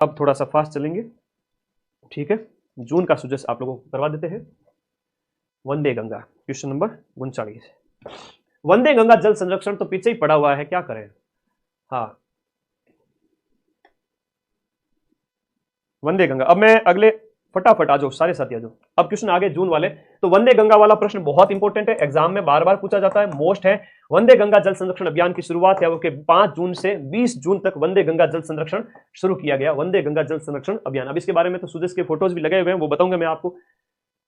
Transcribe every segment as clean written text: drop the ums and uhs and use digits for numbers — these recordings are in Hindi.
अब थोड़ा सा फास्ट चलेंगे, ठीक है। जून का सुजस आप लोगों को करवा देते हैं। वंदे गंगा, क्वेश्चन नंबर 39। वंदे गंगा जल संरक्षण तो पीछे ही पड़ा हुआ है, क्या करें। हाँ, वंदे गंगा। अब मैं अगले, फटाफट आ जाओ सारे साथी आ जाओ। अब क्वेश्चन आगे जून वाले। तो वंदे गंगा वाला प्रश्न बहुत इंपॉर्टेंट है, एग्जाम में बार बार पूछा जाता है, मोस्ट है। वंदे गंगा जल संरक्षण अभियान की शुरुआत है वो कि 5 जून से 20 जून तक वंदे गंगा जल संरक्षण शुरू किया गया। वंदे गंगा जल संरक्षण अभियान, अब इसके बारे में तो सूरज के फोटोज भी लगे हुए हैं, वो बताऊंगा मैं आपको।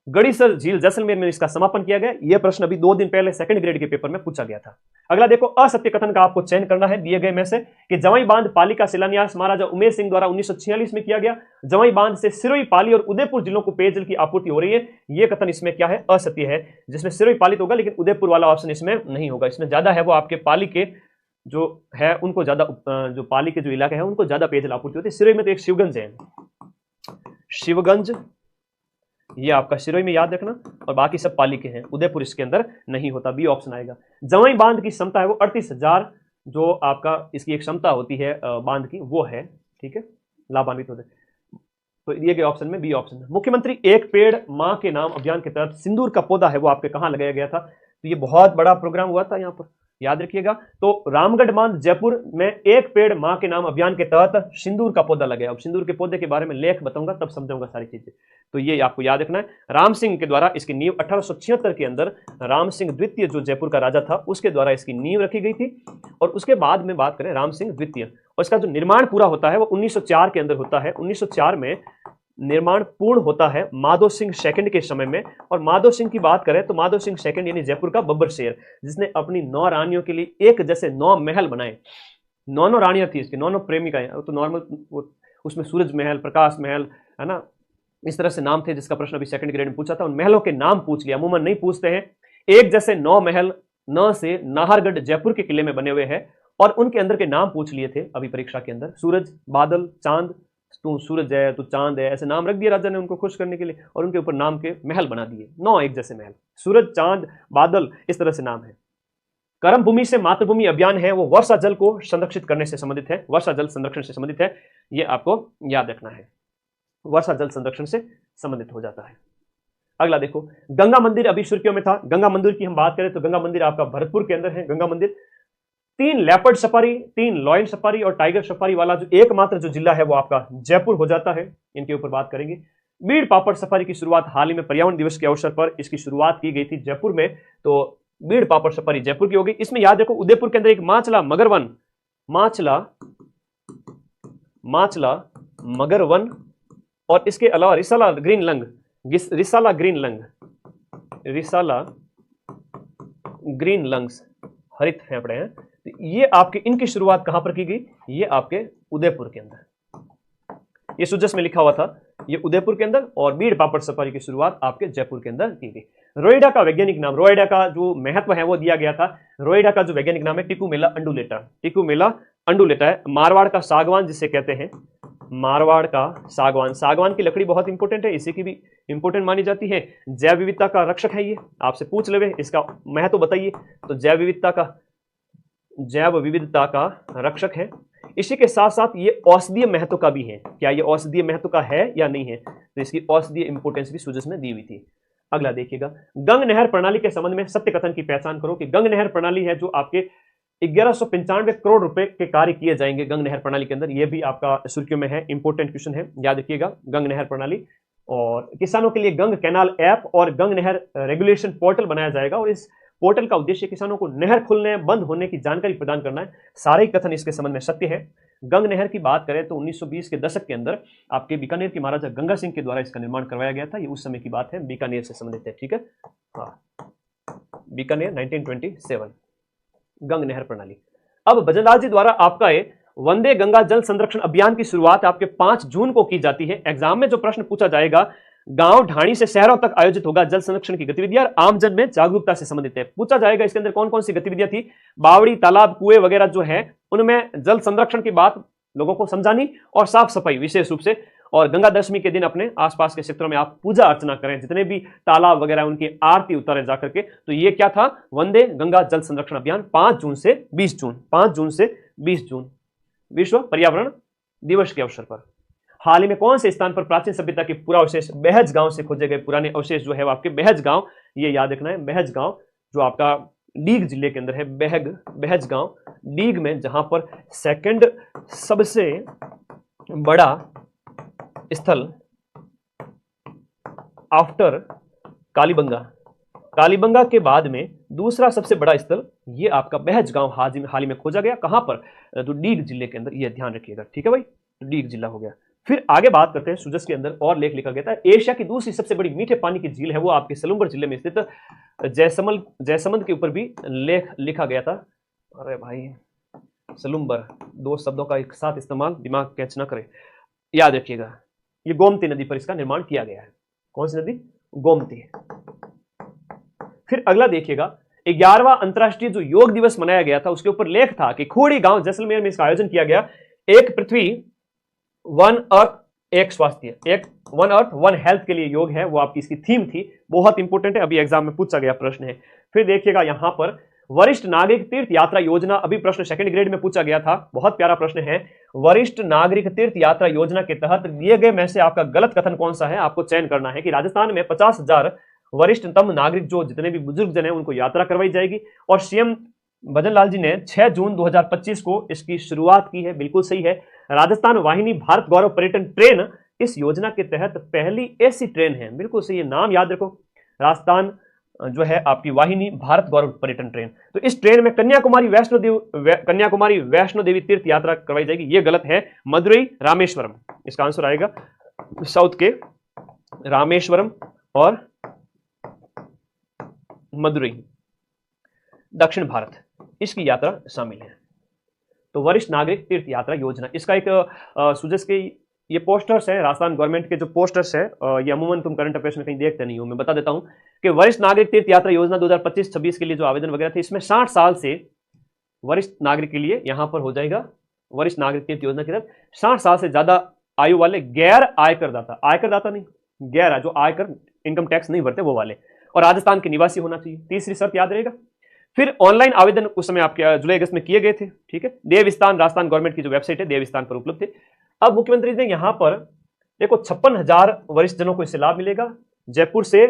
गड़ीसर झील जैसलमेर में इसका समापन किया गया। यह प्रश्न अभी 2 दिन पहले सेकंड ग्रेड के पेपर में पूछा गया था। अगला देखो, असत्य कथन का आपको चयन करना है दिए गए में से कि जवाई बांध पाली का शिलान्यास महाराजा उमेश सिंह द्वारा 1946 में किया गया। जवाई बांध से सिरोही, पाली और उदयपुर जिलों को पेयजल की आपूर्ति हो रही है। यह कथन इसमें क्या है, असत्य है। जिसमें सिरोही पाली तो होगा, लेकिन उदयपुर वाला ऑप्शन इसमें नहीं होगा। इसमें ज्यादा है वो आपके पाली के जो है उनको ज्यादा, जो पाली के जो इलाके है उनको ज्यादा पेयजल आपूर्ति होती है। सिरोही में तो एक शिवगंज है, शिवगंज, ये आपका सिरोही में याद रखना, और बाकी सब पाली के हैं। उदयपुर इसके अंदर नहीं होता, बी ऑप्शन आएगा। जवाई बांध की क्षमता है वो 38,000, जो आपका इसकी एक क्षमता होती है बांध की, वो है, ठीक है, लाभान्वित होते। तो दिए गए ऑप्शन में बी ऑप्शन है। मुख्यमंत्री एक पेड़ मां के नाम अभियान के तहत सिंदूर का पौधा है वो आपके कहां लगाया गया था। तो ये बहुत बड़ा प्रोग्राम हुआ था यहाँ पर, याद रखिएगा। तो रामगढ़ बांध जयपुर में एक पेड़ मां के नाम अभियान के तहत सिंदूर का पौधा लगाया। अब सिंदूर के पौधे के बारे में लेख बताऊंगा, तब समझाऊंगा सारी चीजें। तो ये आपको याद रखना है। राम सिंह के द्वारा इसकी नींव 1876 के अंदर राम सिंह द्वितीय जो जयपुर का राजा था उसके द्वारा इसकी नींव रखी गई थी। और उसके बाद में बात करें राम सिंह द्वितीय, और इसका जो निर्माण पूरा होता है वो 1904 के अंदर होता है। 1904 में निर्माण पूर्ण होता है माधो सिंह सेकंड के समय में। और माधो सिंह की बात करें तो माधो सिंह सेकंड यानी जयपुर का बब्बर शेर, जिसने अपनी 9 रानियों के लिए एक जैसे 9 महल बनाए। 9 रानियां थी इसकी, 9 प्रेमिकाएं। तो नॉर्मल उसमें सूरज महल, प्रकाश महल, है ना, इस तरह से नाम थे, जिसका प्रश्न अभी सेकंड ग्रेड में पूछा था। उन महलों के नाम पूछ लिया, अमूमन नहीं पूछते हैं। एक जैसे 9 महल न से नाहरगढ़ जयपुर के किले में बने हुए हैं, और उनके अंदर के नाम पूछ लिए थे अभी परीक्षा के अंदर। सूरज, बादल, चांद, तू सूरज है, तू चांद है, ऐसे नाम रख दिए राजा ने उनको खुश करने के लिए, और उनके ऊपर नाम के महल बना दिए। 9 एक जैसे महल, सूरज, चांद, बादल, इस तरह से नाम है। कर्म भूमि से मातृभूमि अभियान है वो वर्षा जल को संरक्षित करने से संबंधित है, वर्षा जल संरक्षण से संबंधित है। ये आपको याद रखना है, वर्षा जल संरक्षण से संबंधित हो जाता है। अगला देखो, गंगा मंदिर अभी सुर्खियों में था। गंगा मंदिर की हम बात करें तो गंगा मंदिर आपका भरतपुर के अंदर है। गंगा मंदिर 3 लेपर्ड सफारी, 3 लॉयन सफारी और टाइगर सफारी वाला जो एकमात्र जो जिला है वो आपका जयपुर हो जाता है। इनके ऊपर बात करेंगे। बीड़ पापड़ सफारी की शुरुआत हाल ही में पर्यावरण दिवस के अवसर पर इसकी शुरुआत की गई थी जयपुर में, तो बीड़ पापड़ सफारी जयपुर की होगी। इसमें याद रखो, उदयपुर के अंदर एक माचला मगरवन, माचला मगरवन, और इसके अलावा रिसाला ग्रीन लंग, रिसाला ग्रीन लंग्स, हरित फेफड़े हैं। तो ये आपके, इनकी शुरुआत कहां पर की गई, ये आपके उदयपुर के अंदर, ये सुजस में लिखा हुआ था, ये उदयपुर के अंदर। और बीड़ पापड़ सफारी की शुरुआत आपके जयपुर के अंदर की गई। रोइडा का वैज्ञानिक नाम, रोइडा का जो महत्व है वो दिया गया था। रोइडा का जो वैज्ञानिक नाम है टिकुमेला अंडुलेटा, टिकुमेला अंडुलेटा है। मारवाड़ का सागवान जिसे कहते हैं, मारवाड़ का सागवान, सागवान की लकड़ी बहुत इंपॉर्टेंट है, इसी की भी इंपॉर्टेंट मानी जाती है। जैव विविधता का रक्षक है ये, आपसे पूछ लेवे इसका महत्व बताइए, तो जैव विविधता का रक्षक है। इसी के साथ साथ ये औषधीय महत्व का भी है। क्या ये औषधीय महत्व का है या नहीं है, तो इसकी औषधीय इंपोर्टेंस भी सुजस में दी हुई थी। अगला देखिएगा, गंग नहर प्रणाली के संबंध में सत्य कथन की पहचान करो कि गंग नहर प्रणाली है जो आपके 1195 करोड़ रुपए के कार्य किए जाएंगे गंग नहर प्रणाली के अंदर। यह भी आपका सुर्खियों में है, इंपॉर्टेंट क्वेश्चन है, याद रखिएगा। गंग नहर प्रणाली, और किसानों के लिए गंग कैनाल ऐप और गंग नहर रेगुलेशन पोर्टल बनाया जाएगा, और इस पोर्टल का उद्देश्य किसानों को नहर खुलने बंद होने की जानकारी प्रदान करना है। सारे कथन इसके संबंध में सत्य है। गंग नहर की बात करें तो 1920 के दशक के अंदर आपके बीकानेर के महाराजा गंगा सिंह के द्वारा इसका निर्माण करवाया गया था। ये उस समय की बात है, बीकानेर से संबंधित है, ठीक है। हाँ, बीकानेर 1927, गंग नहर प्रणाली। अब भजनलाल जी द्वारा आपका ये वंदे गंगा जल संरक्षण अभियान की शुरुआत आपके 5 जून को की जाती है। एग्जाम में जो प्रश्न पूछा जाएगा, गांव ढाणी से शहरों तक आयोजित होगा जल संरक्षण की गतिविधियां और आमजन में जागरूकता से संबंधित है। पूछा जाएगा इसके अंदर कौन कौन सी गतिविधियां थी, बावड़ी, तालाब, कुएं वगैरह जो है उनमें जल संरक्षण की बात लोगों को समझानी, और साफ सफाई विशेष रूप से। और गंगा दशमी के दिन अपने आसपास के क्षेत्रों में आप पूजा अर्चना करें, जितने भी तालाब वगैरह उनकी आरती उतारे जाकर के। तो ये क्या था, वंदे गंगा जल संरक्षण अभियान 5 जून से 20 जून, 5 जून से 20 जून विश्व पर्यावरण दिवस के अवसर पर। हाल ही में कौन से स्थान पर प्राचीन सभ्यता के पुरावशेष बेहज गांव से खोजे गए पुराने अवशेष जो है वो आपके बेहज गांव, ये याद रखना है, बेहज गांव जो आपका डीग जिले के अंदर है, बेहज गांव डीग में, जहां पर सेकंड सबसे बड़ा स्थल आफ्टर कालीबंगा के बाद में दूसरा सबसे बड़ा स्थल ये आपका बेहज गांव हाल ही में खोजा गया। कहां पर? तो डीग जिले के अंदर, ये ध्यान रखिएगा, ठीक है भाई, तो डीग जिला हो गया। फिर आगे बात करते हैं, सुजस के अंदर और लेख लिखा गया था, एशिया की दूसरी सबसे बड़ी मीठे पानी की झील है वो आपके सलुम्बर जिले में स्थित जैसमंद के ऊपर भी लेख लिखा गया था। अरे भाई सलुम्बर, दो शब्दों का एक साथ इस्तेमाल, दिमाग कैच ना करे, याद रखिएगा। ये गोमती नदी पर इसका निर्माण किया गया है। कौन सी नदी? गोमती। फिर अगला देखिएगा, 11वां अंतरराष्ट्रीय जो योग दिवस मनाया गया था उसके ऊपर लेख था कि खोड़ी गांव जैसलमेर में इसका आयोजन किया गया। एक पृथ्वी वन अर्थ एक स्वास्थ्य, एक वन अर्थ वन हेल्थ के लिए योग है, वो आपकी इसकी थीम थी, बहुत इंपॉर्टेंट है, अभी एग्जाम में पूछा गया प्रश्न है। फिर देखिएगा यहां पर वरिष्ठ नागरिक तीर्थ यात्रा योजना, अभी प्रश्न सेकंड ग्रेड में पूछा गया था, बहुत प्यारा प्रश्न है। वरिष्ठ नागरिक तीर्थ यात्रा योजना के तहत दिए गए में से आपका गलत कथन कौन सा है, आपको चयन करना है कि राजस्थान में 50,000 वरिष्ठतम नागरिक जो जितने भी बुजुर्ग जन है उनको यात्रा करवाई जाएगी। और सीएम भजन लाल जी ने 6 जून 2025 को इसकी शुरुआत की है, बिल्कुल सही है। राजस्थान वाहिनी भारत गौरव पर्यटन ट्रेन इस योजना के तहत पहली ऐसी ट्रेन है, बिल्कुल सही है, नाम याद रखो, राजस्थान जो है आपकी वाहिनी भारत गौरव पर्यटन ट्रेन। तो इस ट्रेन में कन्याकुमारी वैष्णो देवी तीर्थ यात्रा करवाई जाएगी, ये गलत है, मदुरई रामेश्वरम इसका आंसर आएगा, साउथ के रामेश्वरम और मदुरई दक्षिण भारत, इसकी यात्रा शामिल है। तो वरिष्ठ नागरिक तीर्थ यात्रा योजना, इसका एक सुजस के ये पोस्टर्स हैं, राजस्थान गवर्नमेंट के जो पोस्टर्स हैं, ये अमूमन तुम करंट अफेयर्स में कहीं देखते नहीं हो, मैं बता देता हूं कि वरिष्ठ नागरिक तीर्थ यात्रा योजना 2025-26 के लिए जो आवेदन वगैरह थे, इसमें 60 साल से वरिष्ठ नागरिक के लिए यहां पर हो जाएगा, वरिष्ठ नागरिक तीर्थ योजना के तहत 60 साल से ज्यादा आयु वाले गैर आयकर दाता नहीं, गैर जो आयकर इनकम टैक्स नहीं भरते वो वाले, और राजस्थान के निवासी होना चाहिए, तीसरी शर्त याद रहेगा। फिर ऑनलाइन आवेदन उस समय आपके जुलाई अगस्त में किए गए थे, ठीक है, देवस्थान राजस्थान गवर्नमेंट की जो वेबसाइट है देवस्थान पर उपलब्ध थे। अब मुख्यमंत्री ने यहां पर देखो 56,000 वरिष्ठ जनों को इससे लाभ मिलेगा। जयपुर से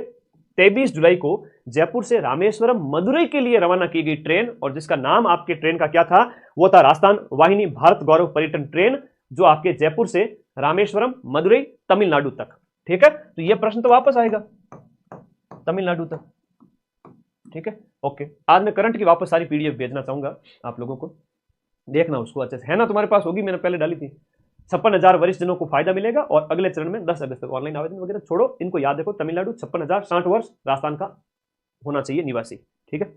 23 जुलाई को जयपुर से रामेश्वरम मदुरई के लिए रवाना की गई ट्रेन, और जिसका नाम आपके ट्रेन का क्या था, वो था राजस्थान वाहिनी भारत गौरव पर्यटन ट्रेन, जो आपके जयपुर से रामेश्वरम मदुरई तमिलनाडु तक, ठीक है। तो यह प्रश्न तो वापस आएगा तमिलनाडु तक, ठीक है, ओके। आज मैं करंट की वापस सारी पीडीएफ भेजना चाहूंगा आप लोगों को, देखना उसको अच्छे से, है ना, तुम्हारे पास होगी, मैंने पहले डाली थी। 56,000 वरिष्ठ जनों को फायदा मिलेगा, और अगले चरण में 10 अगस्त तक ऑनलाइन आवेदन वगैरह छोड़ो, इनको याद रखो, तमिलनाडु 56,000, 60 वर्ष राजस्थान का होना चाहिए निवासी, ठीक है।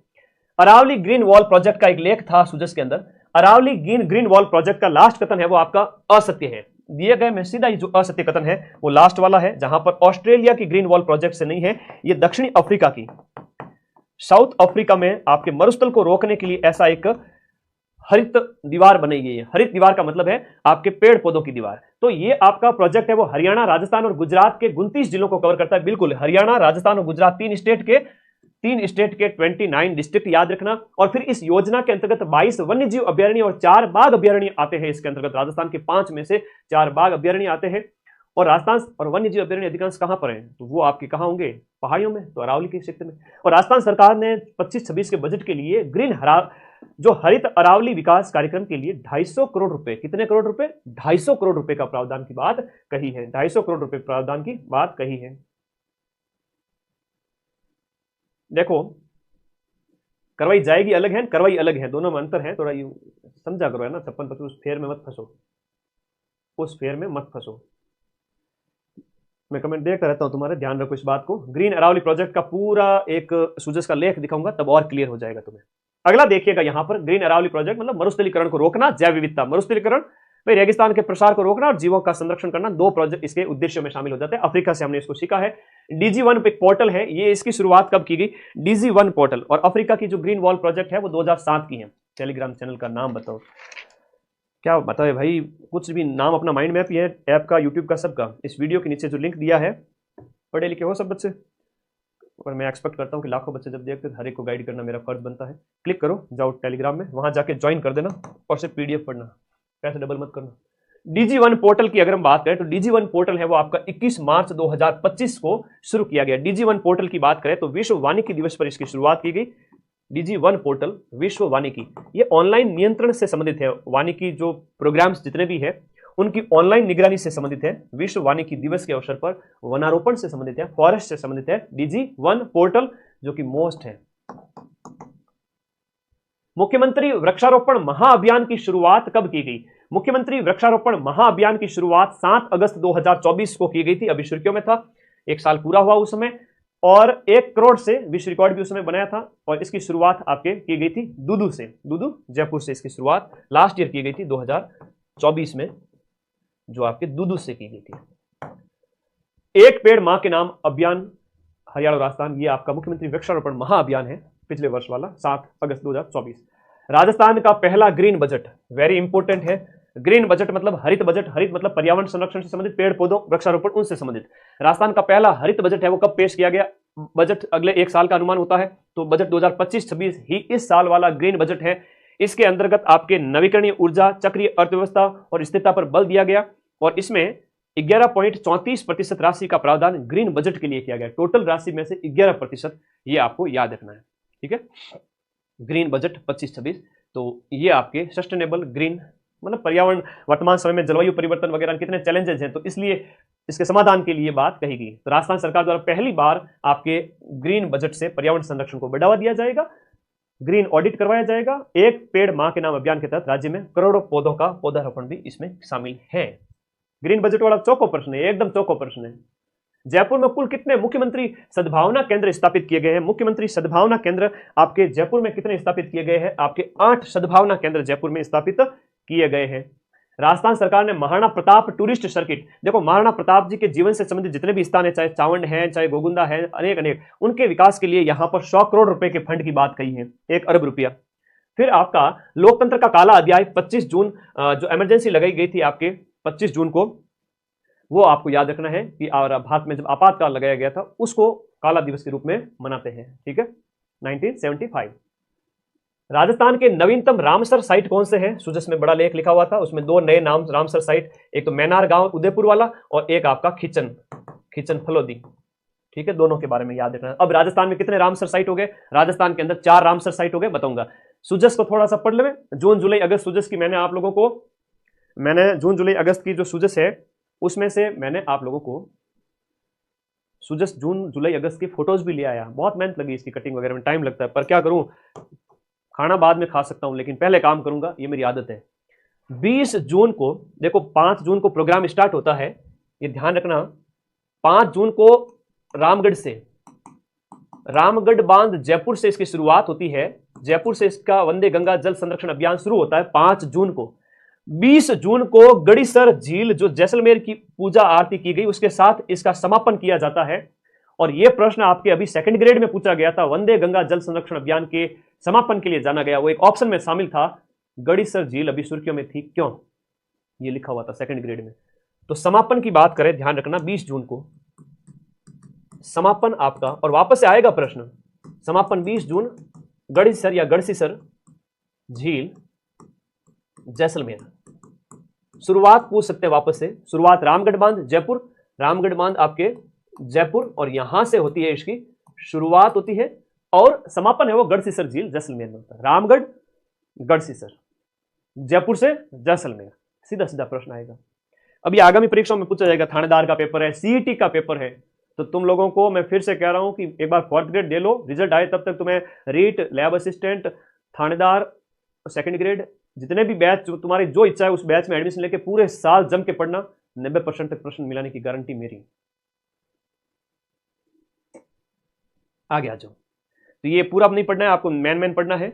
अरावली ग्रीन वॉल प्रोजेक्ट का एक लेख था सुजस के अंदर, अरावली ग्रीन वॉल प्रोजेक्ट का लास्ट कथन है वो आपका असत्य है, दिए गए में सीधा ही जो असत्य कथन है वो लास्ट वाला है, जहां पर ऑस्ट्रेलिया की ग्रीन वॉल प्रोजेक्ट से नहीं है, ये दक्षिणी अफ्रीका की, साउथ अफ्रीका में आपके मरुस्थल को रोकने के लिए ऐसा एक हरित दीवार बनाई गई है। हरित दीवार का मतलब है आपके पेड़ पौधों की दीवार। तो ये आपका प्रोजेक्ट है वो हरियाणा, राजस्थान और गुजरात के 29 जिलों को कवर करता है, बिल्कुल हरियाणा, राजस्थान और गुजरात, तीन स्टेट के 29 डिस्ट्रिक्ट याद रखना। और फिर इस योजना के अंतर्गत 22 वन्य जीव अभ्यारण्य और 4 बाघ अभ्यारण्य आते हैं। इसके अंतर्गत राजस्थान के 5 में से 4 बाघ अभ्यारण्य आते हैं। और राजस्थान और वन्य जीव अभ्यारण्य अधिकांश कहां पर हैं, तो वो आपके कहां होंगे, पहाड़ियों में, तो अरावली के क्षेत्र में। और राजस्थान सरकार ने 25-26 के बजट के लिए जो हरित अरावली विकास कार्यक्रम के लिए 250 करोड़ रुपए, कितने करोड़ रुपए, 250 करोड़ रुपए का प्रावधान की बात कही है, 250 करोड़ रुपए प्रावधान की बात कही है। देखो करवाई जाएगी अलग है, करवाई अलग है, दोनों में अंतर है, थोड़ा यू समझा करो, है ना। 56 उस फेयर में मत फंसो, उस फेयर में मत फंसो। मैं कमेंट देखता रहता हूं तुम्हारे, ध्यान रखो इस बात को। ग्रीन अरावली प्रोजेक्ट का पूरा एक सुजस का लेख दिखाऊंगा, तब और क्लियर हो जाएगा तुम्हें। अगला देखिएगा यहां पर, ग्रीन अरावली प्रोजेक्ट मतलब मरुस्थलीकरण को रोकना, जैव विविधता, मरुस्थलीकरण में रेगिस्तान के प्रसार को रोकना और जीवों का संरक्षण करना, 2 प्रोजेक्ट इसके उद्देश्यों में शामिल हो जाते हैं। अफ्रीका से हमने इसको सीखा है। DG1 एक पोर्टल है, ये इसकी शुरुआत कब की गई, DG1 पोर्टल। और अफ्रीका की जो ग्रीन वॉल प्रोजेक्ट है वो 2007 की है। टेलीग्राम चैनल का नाम बताओ, क्या बताओ भाई, कुछ भी नाम अपना माइंड मैप ही है ऐप का, यूट्यूब का, सबका। इस वीडियो के नीचे जो लिंक दिया है, पढ़े लिखे हो सब बच्चे, और मैं एक्सपेक्ट करता हूँ कि लाखों बच्चे जब देखते हैं, हर एक को गाइड करना मेरा फर्ज बनता है। क्लिक करो, जाओ टेलीग्राम में, वहां जाके ज्वाइन कर देना और सिर्फ PDF पढ़ना, पैसे डबल मत करना, DG1 पोर्टल की अगर हम बात करें तो DG1 पोर्टल है वो आपका 21 मार्च 2025 को शुरू किया गया। DG1 पोर्टल की बात करें तो विश्व वानिकी दिवस पर इसकी शुरुआत की गई। DG1 पोर्टल विश्व वानिकी, ये ऑनलाइन नियंत्रण से संबंधित है। वानिकी जो प्रोग्राम्स जितने भी है उनकी ऑनलाइन निगरानी से संबंधित है। विश्व वानिकी दिवस के अवसर पर वनारोपण से संबंधित है, फॉरेस्ट से संबंधित है DG1 पोर्टल, जो कि मोस्ट है। मुख्यमंत्री वृक्षारोपण महाअभियान की शुरुआत कब की गई? मुख्यमंत्री वृक्षारोपण महाअभियान की शुरुआत 7 अगस्त 2024 को की गई थी। अभी शुरुआत में था, एक साल पूरा हुआ उस समय, और 1 करोड़ से विश्व रिकॉर्ड भी उस समय बनाया था। और इसकी शुरुआत आपके की गई थी दूदू से, दूदू जयपुर से इसकी शुरुआत लास्ट ईयर की गई थी 2024 में, जो आपके दूदू से की गई थी। एक पेड़ मां के नाम अभियान हरियाणा और राजस्थान, ये आपका मुख्यमंत्री वृक्षारोपण महाअभियान है पिछले वर्ष वाला 7 अगस्त 2024। राजस्थान का पहला ग्रीन बजट, वेरी इंपॉर्टेंट है। ग्रीन बजट मतलब हरित बजट, हरित मतलब पर्यावरण संरक्षण से संबंधित, पेड़ पौधों वृक्षारोपण उनसे संबंधित। राजस्थान का पहला हरित बजट है वो कब पेश किया गया? बजट अगले 1 साल का अनुमान होता है, तो बजट 2025-26 ही इस साल वाला ग्रीन बजट है। इसके अंतर्गत आपके नवीकरणीय ऊर्जा, चक्रीय अर्थव्यवस्था और स्थिरता पर बल दिया गया, और इसमें 11.34% राशि का प्रावधान ग्रीन बजट के लिए किया गया। टोटल राशि में से 11%, ये आपको याद रखना है, ठीक है। ग्रीन बजट 25-26, तो ये आपके सस्टेनेबल ग्रीन मतलब पर्यावरण, वर्तमान समय में जलवायु परिवर्तन वगैरह कितने चैलेंजेस हैं, तो इसलिए इसके समाधान के लिए बात कही गई। तो राजस्थान सरकार द्वारा पहली बार आपके ग्रीन बजट से पर्यावरण संरक्षण को बढ़ावा दिया जाएगा, ग्रीन ऑडिट करवाया जाएगा। एक पेड़ मां के नाम अभियान के तहत राज्य में करोड़ों पौधों का पौधारोपण भी इसमें शामिल है। ग्रीन बजट वाला चौको प्रश्न है, एकदम चौको प्रश्न है। जयपुर में कुल कितने मुख्यमंत्री सद्भावना केंद्र स्थापित किए गए हैं? मुख्यमंत्री सद्भावना केंद्र आपके जयपुर में कितने स्थापित किए गए हैं? आपके 8 सद्भावना केंद्र जयपुर में स्थापित किए गए हैं। राजस्थान सरकार ने महाराणा प्रताप टूरिस्ट सर्किट, देखो महाराणा प्रताप जी के जीवन से संबंधित जितने भी स्थान है, चाहे चावंड है, चाहे गोगुंदा है, अनेक उनके विकास के लिए यहां पर 100 करोड़ रुपए के फंड की बात कही है, 1 अरब रुपया। फिर आपका लोकतंत्र का काला अध्याय 25 जून जो इमरजेंसी लगाई गई थी आपके 25 जून को, वो आपको याद रखना है कि भारत में जब आपातकाल लगाया गया था उसको काला दिवस के रूप में मनाते हैं, ठीक है, 1975। राजस्थान के नवीनतम रामसर साइट कौन से हैं? सुजस में बड़ा लेख लिखा हुआ था, उसमें 2 नए नाम रामसर साइट, एक तो मैनार गांव उदयपुर वाला और एक आपका खिचन फलोदी, ठीक है, दोनों के बारे में याद रखना है। अब राजस्थान में कितने रामसर साइट हो गए? राजस्थान के अंदर 4 रामसर साइट हो गए, बताऊंगा। सुजस को थोड़ा सा पढ़ ले, जून जुलाई अगस्त सुजस की मैंने आप लोगों को, जून जुलाई अगस्त की जो सुजस है उसमें से मैंने आप लोगों को सुजस जून जुलाई अगस्त की फोटोज भी ले आया। बहुत मेहनत लगी इसकी कटिंग वगैरह में, टाइम लगता है, पर क्या करूं, खाना बाद में खा सकता हूं लेकिन पहले काम करूंगा, ये मेरी आदत है। 20 जून को देखो, 5 जून को प्रोग्राम स्टार्ट होता है, ये ध्यान रखना। 5 जून को रामगढ़ से, रामगढ़ बांध जयपुर से इसकी शुरुआत होती है। जयपुर से इसका वंदे गंगा जल संरक्षण अभियान शुरू होता है 5 जून को। 20 जून को गड़ीसर झील जो जैसलमेर की पूजा आरती की गई उसके साथ इसका समापन किया जाता है। और यह प्रश्न आपके अभी 2nd ग्रेड में पूछा गया था, वंदे गंगा जल संरक्षण अभियान के समापन के लिए जाना गया, वो एक ऑप्शन में शामिल था। गड़ीसर झील अभी सुर्खियों में थी, क्यों? ये लिखा हुआ था 2nd ग्रेड में। तो समापन की बात करें, ध्यान रखना 20 जून को समापन आपका, और वापस से आएगा प्रश्न, समापन 20 जून गड़ीसर या गढ़सीसर झील जैसलमेर। शुरुआत पूछ सकते हैं वापस से, शुरुआत रामगढ़ बांध जयपुर, रामगढ़ बांध आपके जयपुर, और यहां से होती है इसकी शुरुआत होती है, और समापन है वो गढ़सीसर झील जैसलमेर में होता है। रामगढ़ गढ़सीसर, जयपुर से जैसलमेर, सीधा सीधा प्रश्न आएगा। अभी आगामी परीक्षाओं में पूछा जाएगा, थानेदार का पेपर है, सीईटी का पेपर है, तो तुम लोगों को मैं फिर से कह रहा हूं कि एक बार 4th ग्रेड दे लो, रिजल्ट आए तब तक तुम्हें रीट, लैब असिस्टेंट, थानेदार, 2nd ग्रेड, जितने भी बैच तुम्हारी जो इच्छा है उस बैच में एडमिशन लेके पूरे साल जम के पढ़ना, 90% तक प्रश्न मिलाने की गारंटी मेरी। आगे आ जाओ। तो ये पूरा नहीं पढ़ना है आपको, मैन पढ़ना है।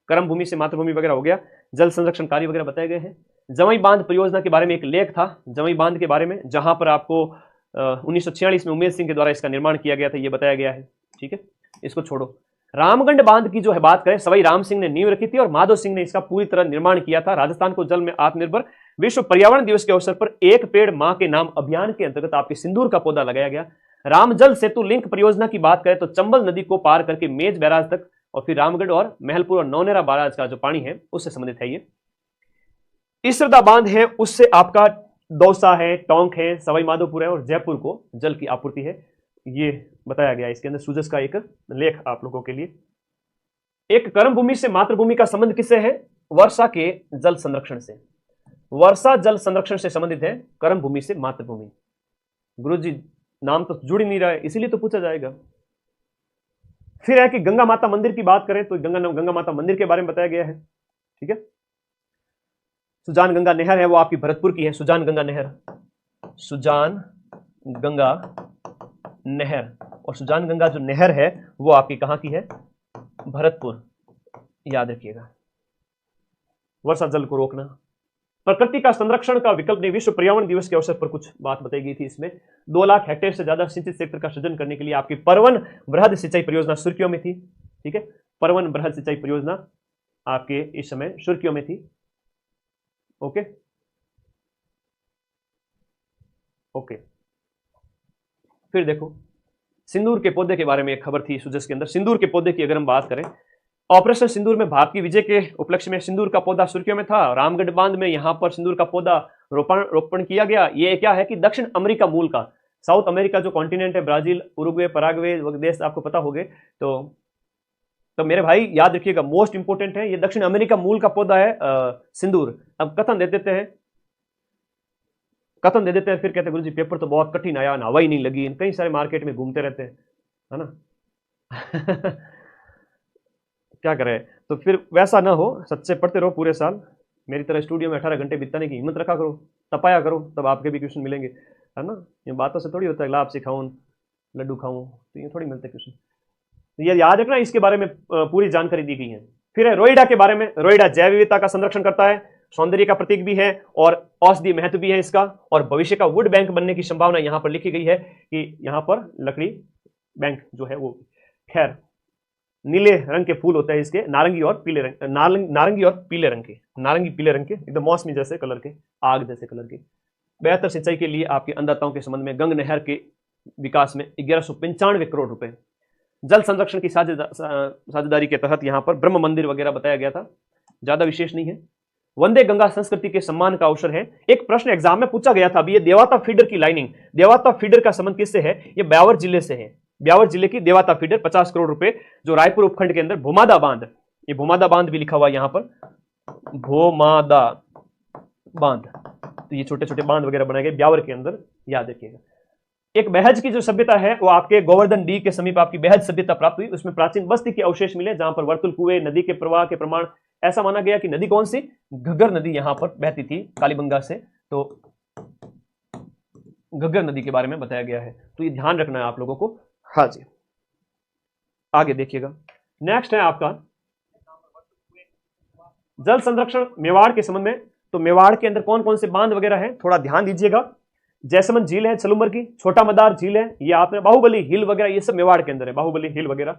कर्म भूमि से मातृभूमि वगैरह हो गया, जल संरक्षण कार्य वगैरह बताए गए हैं। जमई बांध परियोजना के बारे में एक लेख था, जमई बांध के बारे में, जहां पर आपको 1946 में उमेश सिंह के द्वारा इसका निर्माण किया गया था, ये बताया गया है, ठीक है, इसको छोड़ो। रामगढ़ बांध की जो है बात करें, सवाई राम सिंह ने नींव रखी थी और माधव सिंह ने इसका पूरी तरह निर्माण किया था। राजस्थान को जल में आत्मनिर्भर, विश्व पर्यावरण दिवस के अवसर पर एक पेड़ मां के नाम अभियान के अंतर्गत आपके सिंदूर का पौधा लगाया गया। रामजल सेतु लिंक परियोजना की बात करें तो चंबल नदी को पार करके मेज बैराज तक, और फिर रामगढ़ और महलपुर और नौनेरा बैराज का जो पानी है उससे संबंधित है ये। इसरदा बांध है उससे आपका दौसा है, टोंक है, सवाई माधोपुर है और जयपुर को जल की आपूर्ति है। ये बताया गया इसके अंदर सुजस का एक लेख आप लोगों के लिए। एक कर्म भूमि से मातृभूमि का संबंध किससे है? वर्षा के जल संरक्षण से। वर्षा जल संरक्षण से संबंधित है कर्म भूमि से मातृभूमि। गुरुजी नाम तो जुड़ ही नहीं रहा है, इसीलिए तो पूछा जाएगा। फिर है कि गंगा माता मंदिर की बात करें तो गंगा माता मंदिर के बारे में बताया गया है। ठीक है, सुजान गंगा नहर है वो आपकी भरतपुर की है। सुजान गंगा नहर, सुजान गंगा नहर, और सुजान गंगा जो नहर है वो आपकी कहां की है? भरतपुर। याद रखिएगा। वर्षा जल को रोकना, प्रकृति का संरक्षण का विकल्प नहीं। विश्व पर्यावरण दिवस के अवसर पर कुछ बात बताई गई थी इसमें। 2 लाख हेक्टेयर से ज्यादा सिंचित क्षेत्र का सृजन करने के लिए आपकी परवन बृहद सिंचाई परियोजना सुर्खियों में थी। ठीक है, परवन बृहद सिंचाई परियोजना आपके इस समय सुर्खियों में थी। Okay okay. फिर देखो सिंदूर के पौधे के बारे में एक खबर थी सुजस के अंदर। सिंदूर के पौधे की अगर हम बात करें, ऑपरेशन सिंदूर में भारत की विजय के उपलक्ष्य में सिंदूर का पौधा सुर्खियों में था। रामगढ़ बांध में यहां पर सिंदूर का पौधा रोपण किया गया। ये क्या है कि दक्षिण अमेरिका मूल का, साउथ अमेरिका जो कॉन्टिनेंट है, ब्राजील, उरुग्वे, पराग्वे देश आपको पता होंगे। तो मेरे भाई याद रखिएगा, मोस्ट इंपोर्टेंट है, ये दक्षिण अमेरिका मूल का पौधा है सिंदूर। अब कथन दे देते हैं, फिर कहते हैं गुरुजी पेपर तो बहुत कठिन आया, हवा ही नहीं लगी। कई सारे मार्केट में घूमते रहते हैं, है ना। क्या करें, तो फिर वैसा ना हो, सच्चे पढ़ते रहो पूरे साल। मेरी तरह स्टूडियो में 18 घंटे बिताने की हिम्मत रखा करो, तपाया करो, तब आपके भी क्वेश्चन मिलेंगे, है ना। ये बातों से थोड़ी होता है गुलाब सिखाऊं लड्डू खाऊं, तो ये थोड़ी मिलते क्वेश्चन। तो ये याद रखना, इसके बारे में पूरी जानकारी दी गई है। फिर है रोइडा के बारे में। रोइडा जैव विविधता का संरक्षण करता है, सौंदर्य का प्रतीक भी है और औषधीय महत्व भी है इसका। और भविष्य का वुड बैंक बनने की संभावना यहां पर लिखी गई है कि यहां पर लकड़ी बैंक जो है वो, खैर नीले रंग के फूल होते हैं इसके, नारंगी और पीले रंग, नारंगी और पीले रंग के, नारंगी पीले रंग के, एकदम मौसमी जैसे कलर के, आग जैसे कलर के। बेहतर सिंचाई के लिए आपके अन्नदाताओं के संबंध में गंग नहर के विकास में 1195 करोड़ रुपए। जल संरक्षण की साझेदारी के तहत यहां पर ब्रह्म मंदिर वगैरह बताया गया था, ज्यादा विशेष नहीं है। वंदे गंगा संस्कृति के सम्मान का अवसर है। एक प्रश्न एग्जाम में पूछा गया था अभी, ये देवाता फीडर की लाइनिंग, देवाता फीडर का संबंध किससे है? ये ब्यावर जिले से है। ब्यावर जिले की देवाता फीडर 50 करोड़ रुपए, जो रायपुर उपखंड के अंदर भूमादा बांध, ये भूमादा बांध भी लिखा हुआ है यहां पर, भूमादा बांध। तो ये छोटे छोटे बांध वगैरह बनाए गए ब्यावर के अंदर, याद रखिएगा। एक बेहज की जो सभ्यता है वो आपके गोवर्धन डी के समीप आपकी बेहज सभ्यता प्राप्त हुई। उसमें प्राचीन बस्ती के अवशेष मिले जहां पर वर्तुल कुएं, नदी के प्रवाह के प्रमाण, ऐसा माना गया कि नदी कौन सी? घग्गर नदी यहां पर बहती थी कालीबंगा से, तो घग्गर नदी के बारे में बताया गया है। तो ये ध्यान रखना है आप लोगों को। हाँ जी, आगे देखिएगा। नेक्स्ट है आपका जल संरक्षण मेवाड़ के संबंध में। तो मेवाड़ के अंदर कौन कौन से बांध वगैरह है, थोड़ा ध्यान दीजिएगा। जैसमंद झील है छलुम्बर की, छोटा मदार झील है, ये आपने बाहुबली हिल वगैरह, ये सब मेवाड़ के अंदर है, बाहुबली हिल वगैरह।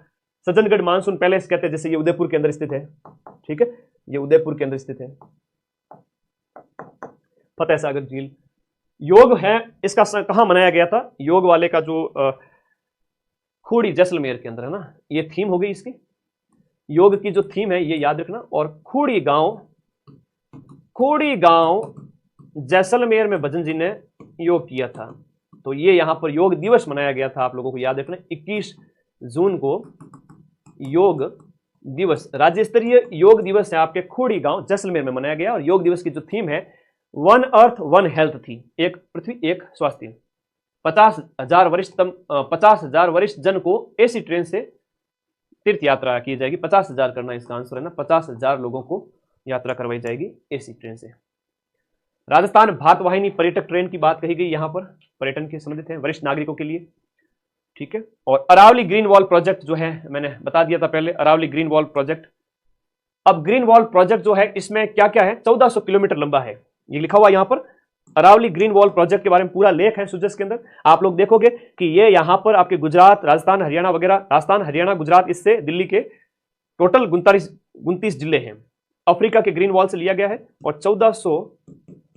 सज्जनगढ़ मानसून पैलेस कहते हैं, जैसे ये उदयपुर के अंदर स्थित है। ठीक है, ये उदयपुर के अंदर स्थित है। फतेह सागर झील। योग है इसका कहां मनाया गया था? योग वाले का जो खूड़ी जैसलमेर के अंदर है ना, ये थीम हो गई इसकी। योग की जो थीम है ये याद रखना। और खूड़ी गांव जैसलमेर में भजन जी ने योग किया था, तो ये यहां पर योग दिवस मनाया गया था, आप लोगों को याद रखना। 21 जून को योग दिवस, राज्य स्तरीय योग दिवस है आपके खूड़ी गांव जैसलमेर में मनाया गया। और योग दिवस की जो थीम है वन अर्थ वन हेल्थ थी, एक पृथ्वी एक स्वास्थ्य। 50,000 वरिष्ठ जन को एसी ट्रेन से तीर्थ यात्रा की जाएगी। 50,000 करना इसका आंसर है ना, 50,000 लोगों को यात्रा करवाई जाएगी एसी ट्रेन से। राजस्थान भारत वाहिनी पर्यटक ट्रेन की बात कही गई, यहां पर पर्यटन के संबंधित है वरिष्ठ नागरिकों के लिए। ठीक है, और अरावली ग्रीन वॉल प्रोजेक्ट जो है मैंने बता दिया था पहले, अरावली ग्रीन वॉल प्रोजेक्ट। अब ग्रीन वॉल प्रोजेक्ट जो है इसमें क्या क्या है, 1400 किलोमीटर लंबा है, ये लिखा हुआ यहां पर। अरावली ग्रीन वॉल प्रोजेक्ट के बारे में पूरा लेख है सुजस के अंदर। आप लोग देखोगे कि ये यहां पर आपके गुजरात, राजस्थान, हरियाणा वगैरह, राजस्थान, हरियाणा, गुजरात, इससे दिल्ली के टोटल 29 जिले हैं, अफ्रीका के ग्रीन वॉल से लिया गया है और 1400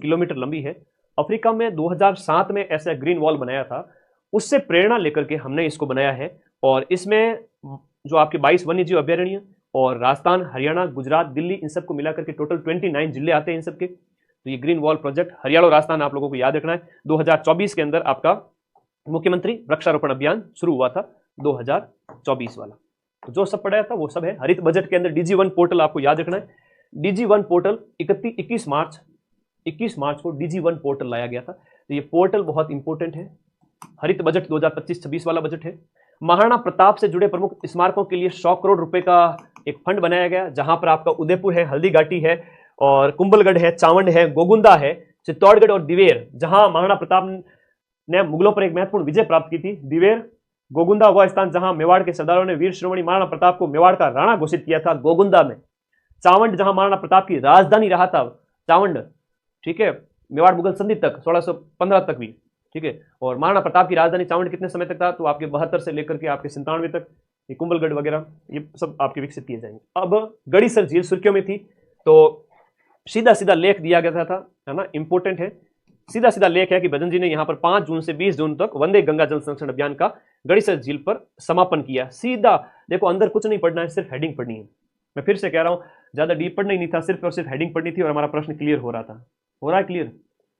किलोमीटर लंबी है। अफ्रीका में 2007 में ऐसा ग्रीन वॉल बनाया था, उससे प्रेरणा लेकर के हमने इसको बनाया है। और इसमें जो आपके 22 वन्यजीव अभ्यारण्य और राजस्थान, हरियाणा, गुजरात, दिल्ली, इन सबको मिलाकर के टोटल 29 जिले आते हैं इन सबके। तो ये ग्रीन वॉल प्रोजेक्ट हरियाणा और राजस्थान आप लोगों को याद रखना है। 2024 के अंदर आपका मुख्यमंत्री वृक्षारोपण अभियान शुरू हुआ था, 2024 वाला। तो जो सब पढ़ाया था वो सब है। हरित बजट के अंदर DG1 पोर्टल आपको याद रखना है। DG1 पोर्टल 21 मार्च को DG1 पोर्टल लाया गया था। तो ये पोर्टल बहुत इंपॉर्टेंट है। हरित बजट 2025-26 वाला बजट है। महाराणा प्रताप से जुड़े प्रमुख स्मारकों के लिए 100 करोड़ रुपए का एक फंड बनाया गया, जहां पर आपका उदयपुर है, हल्दी घाटी है और कुंभलगढ़ है, चावंड है, गोगुंदा है, चित्तौड़गढ़ और दिवेर, जहां महाराणा प्रताप ने मुगलों पर एक महत्वपूर्ण विजय प्राप्त की थी। दिवेर गोगुंदा वह स्थान जहां मेवाड़ के सरदारों ने वीर शिरोमणि महाराणा प्रताप को मेवाड़ का राणा घोषित किया था, गोगुंदा में। चावंड जहां महाराणा प्रताप की राजधानी रहा था, चावंड, ठीक है, मेवाड़ मुगल संधि तक 1615 तक भी, ठीक है। और महाराणा प्रताप की राजधानी चावंड कितने समय तक था, तो आपके 72 से लेकर के आपके 97 तक, ये कुंभलगढ़ वगैरह ये सब आपके विकसित किए जाएंगे। अब गड़ीसर झील सुर्खियों में थी, तो सीधा सीधा लेख दिया गया था, है ना, इंपॉर्टेंट है। सीधा सीधा लेख है कि भजन जी ने यहाँ पर 5 जून से 20 जून तक वंदे गंगा जल संरक्षण अभियान का गड़ीसर झील पर समापन किया। सीधा देखो, अंदर कुछ नहीं पढ़ना है, सिर्फ हेडिंग पढ़नी है। मैं फिर से कह रहा हूं, ज्यादा डीप पढ़ना ही नहीं था, सिर्फ और सिर्फ हेडिंग पढ़नी थी और हमारा प्रश्न क्लियर हो रहा था। हो रहा है क्लियर?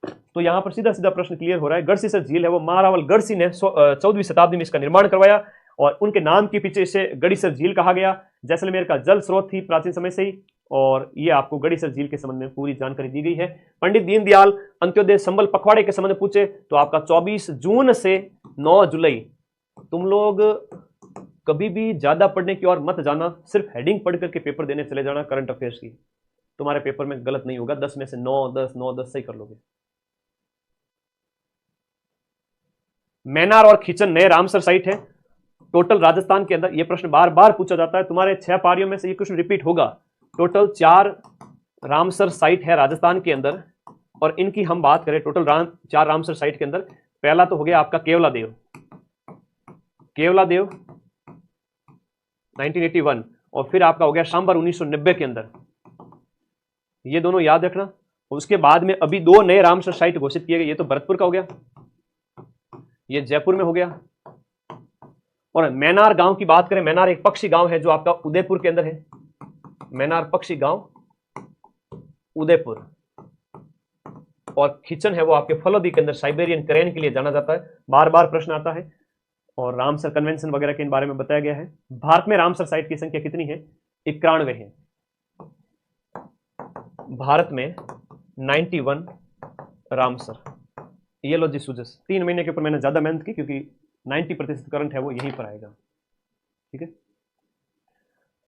तो यहाँ पर सीधा सीधा प्रश्न क्लियर हो रहा है। गढ़सीसर झील है वो महारावल गढ़सी ने 14वीं शताब्दी में इसका निर्माण करवाया और उनके नाम के पीछे इसे गढ़ीसर झील कहा गया। जैसलमेर का जल स्रोत थी प्राचीन समय से ही, और ये आपको गढ़ीसर झील के संबंध में पूरी जानकारी दी गई है। पंडित दीनदयाल अंत्योदय संबल पखवाड़े के संबंध में पूछे तो आपका 24 जून से 9 जुलाई। तुम लोग कभी भी ज्यादा पढ़ने की ओर मत जाना, सिर्फ हेडिंग पढ़ करके पेपर देने चले जाना करंट अफेयर्स की। तुम्हारे पेपर में गलत नहीं होगा, 10 में से 9, 10, 9, 10 सही कर लोगे। मैनार और खीचन नए रामसर साइट है टोटल राजस्थान के अंदर। यह प्रश्न बार बार पूछा जाता है, तुम्हारे 6 पारियों में से ये क्वेश्चन रिपीट होगा। टोटल 4 रामसर साइट है राजस्थान के अंदर, और इनकी हम बात करें टोटल 4 रामसर साइट के अंदर, पहला तो हो गया आपका केवलादेव 1981, और फिर आपका हो गया सांबर 1990 के अंदर। ये दोनों याद रखना। उसके बाद में अभी 2 नए रामसर साइट घोषित किए गए। ये तो भरतपुर का हो गया, ये जयपुर में हो गया। और मैनार गांव की बात करें, मैनार एक पक्षी गांव है जो आपका उदयपुर के अंदर है। मैनार पक्षी गांव उदयपुर। और खिचन है वो आपके फलोदी के अंदर, साइबेरियन क्रेन के लिए जाना जाता है। बार बार प्रश्न आता है। और रामसर कन्वेंशन वगैरह के इन बारे में बताया गया है। भारत में रामसर साइट की संख्या कितनी है? 91 है। भारत में 91 रामसर। ये लो जी सुजस, 3 महीने के ऊपर मैंने ज्यादा मेहनत की क्योंकि 90% करंट है वो यहीं पर आएगा, ठीक है।